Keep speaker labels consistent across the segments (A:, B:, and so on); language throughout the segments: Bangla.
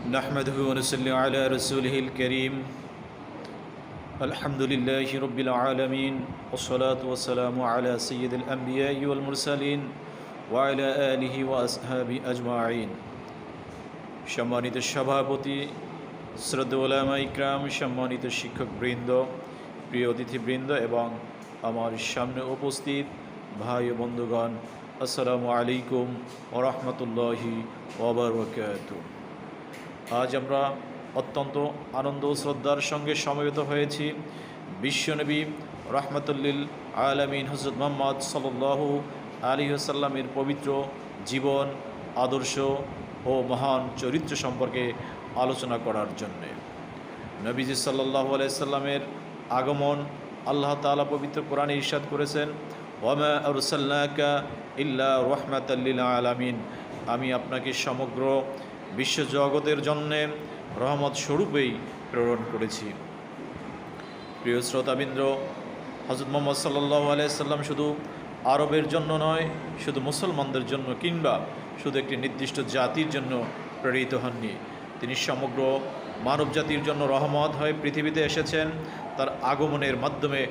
A: नहमदुहु व नसल्ली अला रसूलिहिल करीम अल्हम्दुलिल्लाहि रब्बिल आलमीन वस्सलातु वस्सलामु अला सय्यिदिल अंबिया'i वल मुरसालिन व अला आलिहि व আসহাবিহি আজমাইন। সম্মানিত সভাপতি, শ্রদ্ধেয় উলামা ইকরাম, সম্মানিত শিক্ষকবৃন্দ, প্রিয় অতিথিবৃন্দ এবং আমার সামনে উপস্থিত ভাই ও বন্ধুগণ, আসসালামু আলাইকুম ওয়া রাহমাতুল্লাহি ওয়া বারাকাতুহু। আজ আমরা অত্যন্ত আনন্দ ও শ্রদ্ধার সঙ্গে সমবেত হয়েছি বিশ্বনবী রাহমাতুল্লিল আলামিন হযরত মুহাম্মদ সাল্লাল্লাহু আলাইহি ওয়াসাল্লামের পবিত্র জীবন, আদর্শ ও মহান চরিত্র সম্পর্কে আলোচনা করার জন্য। নবীজি সাল্লাল্লাহু আলাইহি ওয়াসাল্লামের আগমন আল্লাহ তাআলা পবিত্র কোরআনে ইরশাদ করেছেন, ওয়ামা আরসালনাকা ইল্লা রাহমাতাল লিল আলামিন, আমি আপনাকে সমগ্র বিশ্বজগতের জন্যে রহমত স্বরূপেই প্রেরণ করেছি। প্রিয় শ্রোতাবৃন্দ, হযরত মুহাম্মদ সাল্লাল্লাহু আলাইহি সাল্লাম শুধু আরবের জন্য নয়, শুধু মুসলমানদের জন্য কিংবা শুধু একটি নির্দিষ্ট জাতির জন্য প্রেরিত হননি। তিনি সমগ্র মানব জাতির জন্য রহমত হয়ে পৃথিবীতে এসেছেন। তার আগমনের মাধ্যমে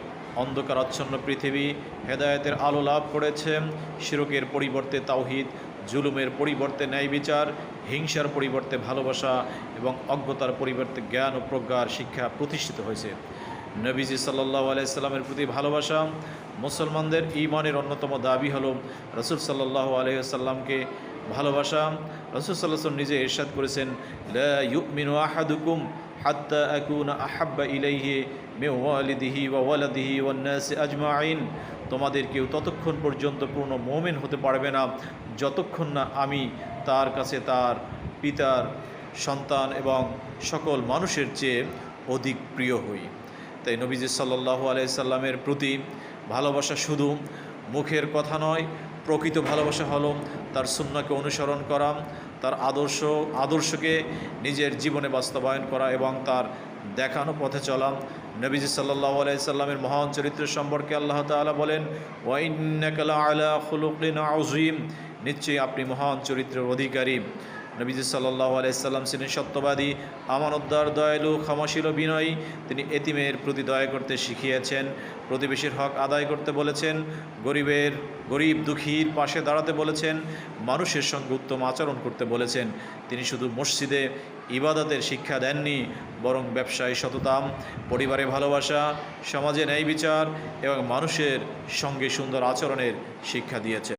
A: অন্ধকারাচ্ছন্ন পৃথিবী হেদায়েতের আলো লাভ করেছে। শিরকের পরিবর্তে তাওহীদ, জুলুমের পরিবর্তে ন্যায় বিচার, হিংসার পরিবর্তে ভালোবাসা এবং অজ্ঞতার পরিবর্তে জ্ঞান ও প্রজ্ঞার শিক্ষা প্রতিষ্ঠিত হয়েছে। নবীজি সাল্লাল্লাহু আলাইহি সাল্লামের প্রতি ভালোবাসা। মুসলমানদের ঈমানের অন্যতম দাবি হলো রাসূল সাল্লাল্লাহু আলাইহি সাল্লামকে ভালোবাসা। রাসূল সাল্লাল্লাহু আলাইহি ওয়াসাল্লাম নিজে ইরশাদ করেছেন, লা ইউমিনু আহাদুকুম হাত্তা আকুনা আহাব্বা ইলাইহি মিন ওয়ালিদিহি ওয়া ওয়ালাদিহি ওয়ান নাসি আজমাইন, তোমাদের কেউ ততক্ষণ পর্যন্ত পূর্ণ মুমিন হতে পারবে না যতক্ষণ না আমি তার কাছে তার পিতার, সন্তান এবং সকল মানুষের চেয়ে অধিক প্রিয় হই। তাই নবীজি সাল্লাল্লাহু আলাইহি সাল্লামের প্রতি ভালোবাসা শুধু মুখের কথা নয়, প্রকৃত ভালোবাসা হলো তার সুন্নাহকে অনুসরণ করা, তার আদর্শকে নিজের জীবনে বাস্তবায়ন করা এবং তার দেখানো পথে চলা। নবীজি সাল্লাল্লাহু আলাইহি সাল্লামের মহান চরিত্র সম্পর্কে আল্লাহ তাআলা বলেন, ওয়া ইন্নাকা লাআলা খুলুকিন আযীম, নিশ্চয়ই আপনি মহান চরিত্রের অধিকারী। নবীজি সাল্লাল্লাহু আলাইহি সাল্লাম ছিলেন সত্যবাদী, আমানতদার, দয়ালু, ক্ষমাশীল ও বিনয়ী। তিনি এতিমের প্রতি দয়া করতে শিখিয়েছেন, প্রতিবেশীর হক আদায় করতে বলেছেন, গরিব দুঃখীর পাশে দাঁড়াতে বলেছেন, মানুষের সঙ্গে উত্তম আচরণ করতে বলেছেন। তিনি শুধু মসজিদে ইবাদতের শিক্ষা দেননি, বরং ব্যবসায় সততা, পরিবারে ভালোবাসা, সমাজে ন্যায় বিচার এবং মানুষের সঙ্গে সুন্দর আচরণের শিক্ষা দিয়েছেন।